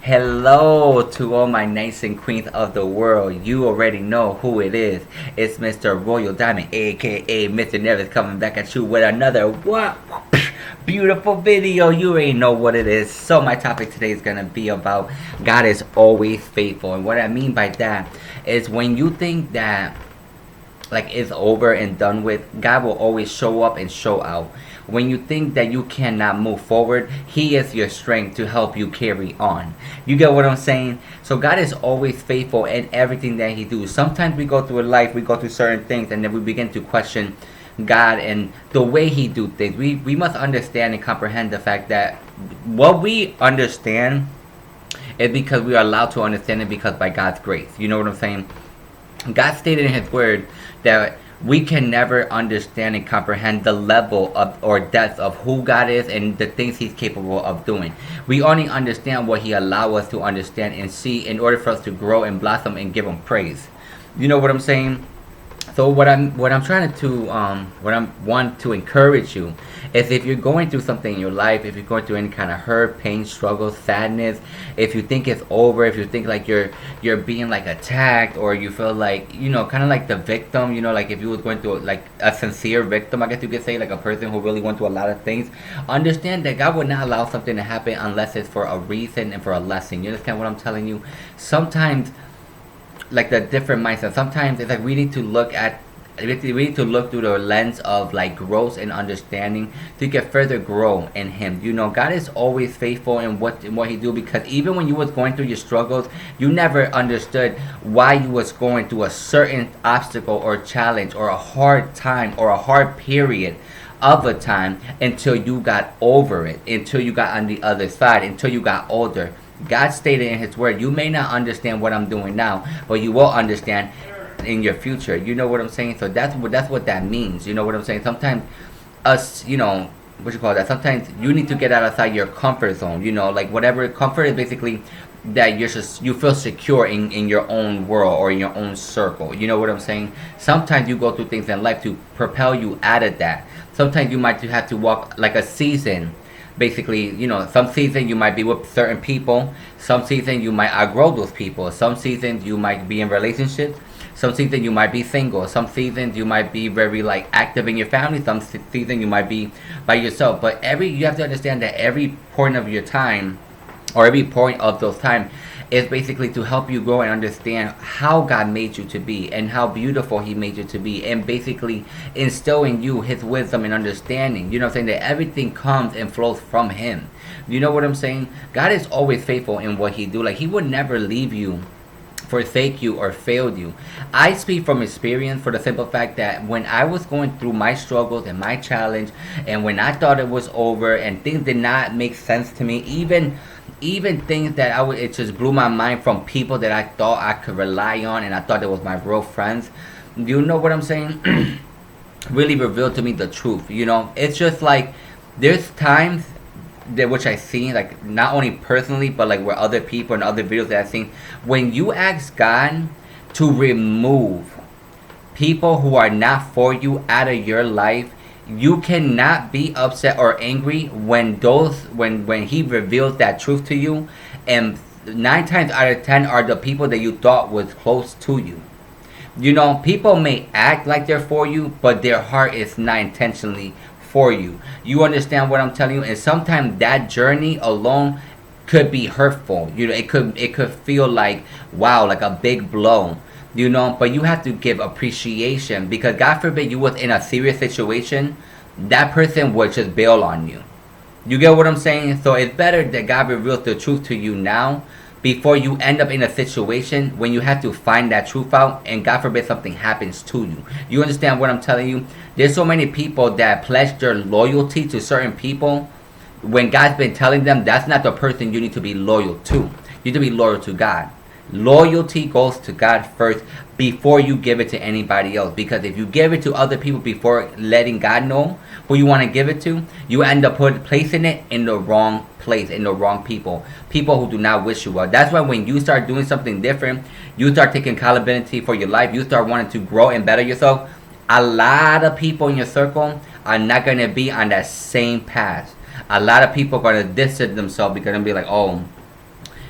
Hello to all my knights and queens of the world. You already know who it is. It's Mr. Royal Diamond, aka Mr.RoyalNieves, coming back at you with another beautiful video. You already know what it is. So my topic today is gonna be about God is always faithful, and what I mean by that is when you think that like it's over and done with, God will always show up and show out. When you think that you cannot move forward, He is your strength to help you carry on. You get what I'm saying? So God is always faithful in everything that He does. Sometimes we go through life, we go through certain things, and then we begin to question God and the way He do things. We must understand and comprehend the fact that what we understand is because we are allowed to understand it because by God's grace. You know what I'm saying? God stated in His Word that we can never understand and comprehend the level of or depth of who God is and the things He's capable of doing. We only understand what He allows us to understand and see in order for us to grow and blossom and give Him praise. You know what I'm saying? So what I'm trying to what I want to encourage you is, if you're going through something in your life, if you're going through any kind of hurt, pain, struggle, sadness, if you think it's over, if you think like you're being like attacked, or you feel like, you know, kind of like the victim, you know, like if you was going through like a sincere victim, I guess you could say, like a person who really went through a lot of things, understand that God would not allow something to happen unless it's for a reason and for a lesson. You understand what I'm telling you? Sometimes, like, the different mindset. Sometimes it's like we need to look at we need to look through the lens of like growth and understanding to get further grow in Him. You know, God is always faithful in what He do, because even when you was going through your struggles, you never understood why you was going through a certain obstacle or challenge or a hard time or a hard period of a time until you got over it, until you got on the other side, until you got older. God stated in His Word, you may not understand what I'm doing now, but you will understand in your future. You know what I'm saying? So that's what that means. You know what I'm saying? Sometimes us, you know, what you call that? Sometimes you need to get outside your comfort zone. You know, like whatever comfort is, basically that you feel secure in your own world or in your own circle. You know what I'm saying? Sometimes you go through things in life to propel you out of that. Sometimes you might have to walk like a season. Basically, you know, some season you might be with certain people. Some season you might outgrow those people. Some seasons you might be in relationships. Some season you might be single. Some seasons you might be very like active in your family. Some season you might be by yourself. But you have to understand that every point of your time, or every point of those time, is basically to help you grow and understand how God made you to be and how beautiful He made you to be, and basically instill in you His wisdom and understanding. You know what I'm saying? That everything comes and flows from Him. You know what I'm saying? God is always faithful in what He do. Like, He would never leave you, forsake you, or fail you. I speak from experience, for the simple fact that when I was going through my struggles and my challenge, and when I thought it was over and things did not make sense to me, even things that it just blew my mind from people that I thought I could rely on and I thought it was my real friends. You know what I'm saying? Really revealed to me the truth. You know, it's just like there's times that which I seen, like not only personally but like where other people and other videos that I've seen, when you ask God to remove people who are not for you out of your life, you cannot be upset or angry when He reveals that truth to you, and 9 times out of 10 are the people that you thought was close to you. You know, people may act like they're for you, but their heart is not intentionally for you. You understand what I'm telling you? And sometimes that journey alone could be hurtful. You know, it could feel like, wow, like a big blow. You know, but you have to give appreciation, because God forbid you was in a serious situation, that person would just bail on you. You get what I'm saying? So it's better that God reveals the truth to you now, before you end up in a situation when you have to find that truth out, and God forbid something happens to you. You understand what I'm telling you? There's so many people that pledge their loyalty to certain people when God's been telling them that's not the person you need to be loyal to. You need to be loyal to God. Loyalty goes to God first before you give it to anybody else, because if you give it to other people before letting God know who you want to give it to, you end up placing it in the wrong place, in the wrong people who do not wish you well. That's why when you start doing something different, you start taking accountability for your life, you start wanting to grow and better yourself, a lot of people in your circle are not going to be on that same path. A lot of people are going to distance themselves because they're going to be like, oh,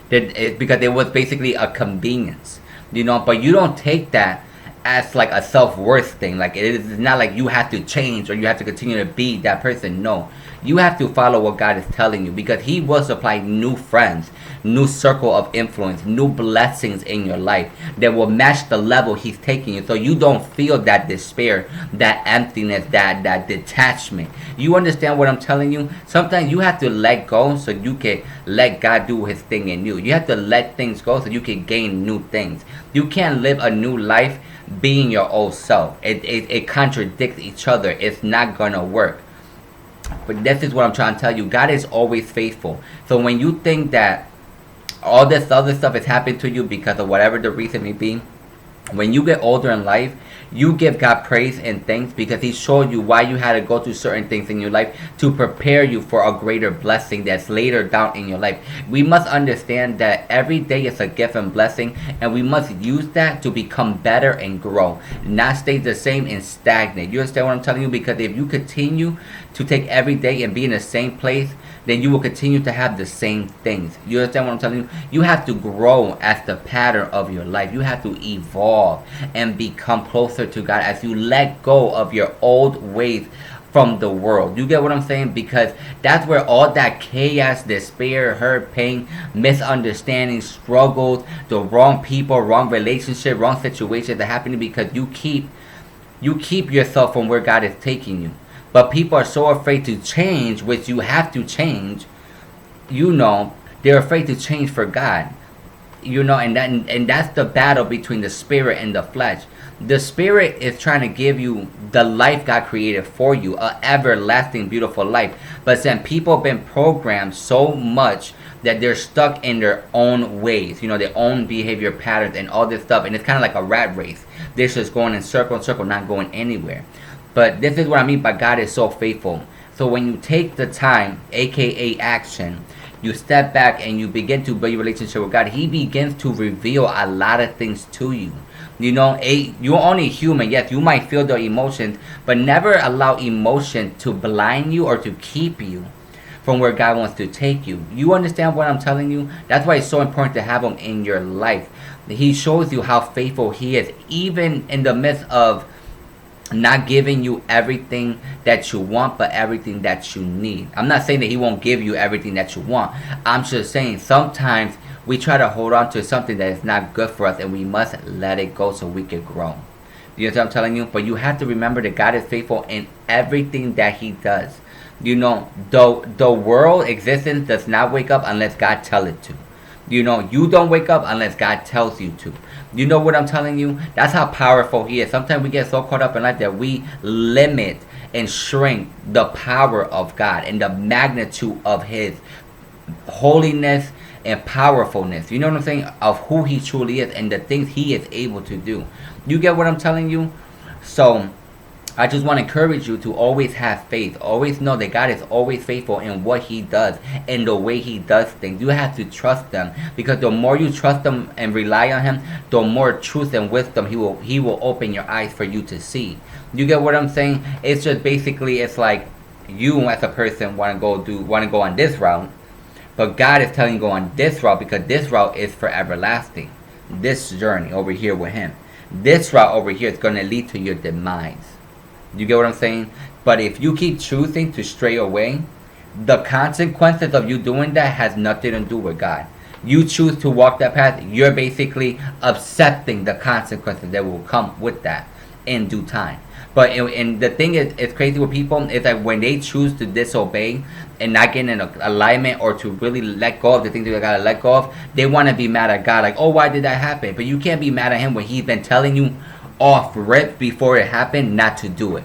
Because it was basically a convenience, but you don't take that as like a self-worth thing. Like, it is not like you have to change or you have to continue to be that person. No, you have to follow what God is telling you, because he will supply new friends, new circle of influence, new blessings in your life that will match the level he's taking you, so you don't feel that despair, that emptiness, that detachment. You understand what I'm telling you? Sometimes you have to let go so you can let God do his thing in you. You have to let things go so you can gain new things. You can't live a new life being your old self. It contradicts each other. It's not gonna work. But this is what I'm trying to tell you. God is always faithful. So when you think that all this other stuff is happening to you because of whatever the reason may be, when you get older in life, you give God praise and thanks, because he showed you why you had to go through certain things in your life to prepare you for a greater blessing that's later down in your life. We must understand that every day is a gift and blessing, and we must use that to become better and grow, not stay the same and stagnate. You understand what I'm telling you? Because if you continue to take every day and be in the same place, then you will continue to have the same things. You understand what I'm telling you? You have to grow as the pattern of your life. You have to evolve and become closer to God as you let go of your old ways from the world. You get what I'm saying? Because that's where all that chaos, despair, hurt, pain, misunderstanding, struggles, the wrong people, wrong relationship, wrong situations that happen, because you keep yourself from where God is taking you. But people are so afraid to change, which you have to change. They're afraid to change for God. And that's the battle between the spirit and the flesh. The spirit is trying to give you the life God created for you, an everlasting, beautiful life. But then people have been programmed so much that they're stuck in their own ways, their own behavior patterns and all this stuff. And it's kind of like a rat race. They're just going in circle, not going anywhere. But this is what I mean by God is so faithful. So when you take the time, aka action, you step back and you begin to build your relationship with God, he begins to reveal a lot of things to you. You're only human. Yes, you might feel the emotions, but never allow emotion to blind you or to keep you from where God wants to take you. You understand what I'm telling you? That's why it's so important to have him in your life. He shows you how faithful he is, even in the midst of not giving you everything that you want, but everything that you need. I'm not saying that he won't give you everything that you want. I'm just saying sometimes we try to hold on to something that is not good for us, and we must let it go so we can grow. You know what I'm telling you? But you have to remember that God is faithful in everything that he does. The world existence does not wake up unless God tells it to. You don't wake up unless God tells you to. You know what I'm telling you? That's how powerful he is. Sometimes we get so caught up in life that we limit and shrink the power of God and the magnitude of his holiness and powerfulness. You know what I'm saying? Of who he truly is and the things he is able to do. You get what I'm telling you? So I just want to encourage you to always have faith. Always know that God is always faithful in what he does and the way he does things. You have to trust them, because the more you trust him and rely on him, the more truth and wisdom he will open your eyes for you to see. You get what I'm saying? It's just basically, it's like you as a person want to go on this route, but God is telling you to go on this route, because this route is for everlasting. This journey over here with him, this route over here is going to lead to your demise. You get what I'm saying? But if you keep choosing to stray away, the consequences of you doing that has nothing to do with God. You choose to walk that path, you're basically accepting the consequences that will come with that in due time. But and the thing is, it's crazy with people, is that when they choose to disobey and not get in alignment, or to really let go of the things that they gotta let go of, they want to be mad at God, like, oh, why did that happen? But you can't be mad at him when he's been telling you off rip before it happened not to do it.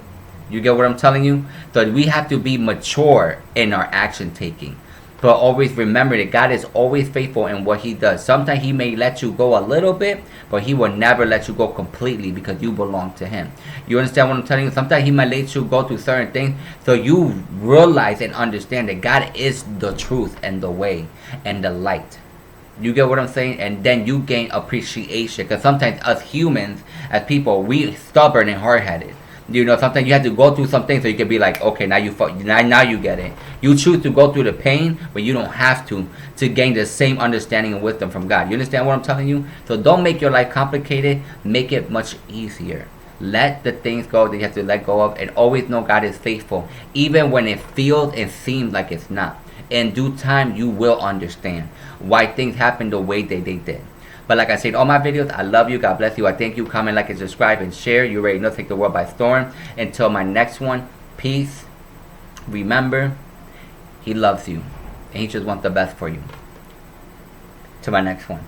You get what I'm telling you? So we have to be mature in our action taking, but always remember that God is always faithful in what he does. Sometimes he may let you go a little bit, but he will never let you go completely, because you belong to him. You understand what I'm telling you? Sometimes he might let you go through certain things so you realize and understand that God is the truth and the way and the light. You get what I'm saying? And then you gain appreciation, because sometimes us humans, as people, we stubborn and hard-headed. You know, sometimes you have to go through something so you can be like, okay, now now you get it. You choose to go through the pain, but you don't have to gain the same understanding and wisdom from God. You understand what I'm telling you? So don't make your life complicated. Make it much easier. Let the things go that you have to let go of, and always know God is faithful, even when it feels and seems like it's not. In due time, you will understand why things happen the way they did. But like I said, all my videos, I love you. God bless you. I thank you. Comment, like, and subscribe, and share. You already know, take the world by storm. Until my next one, peace. Remember, He loves you, and He just wants the best for you. To my next one.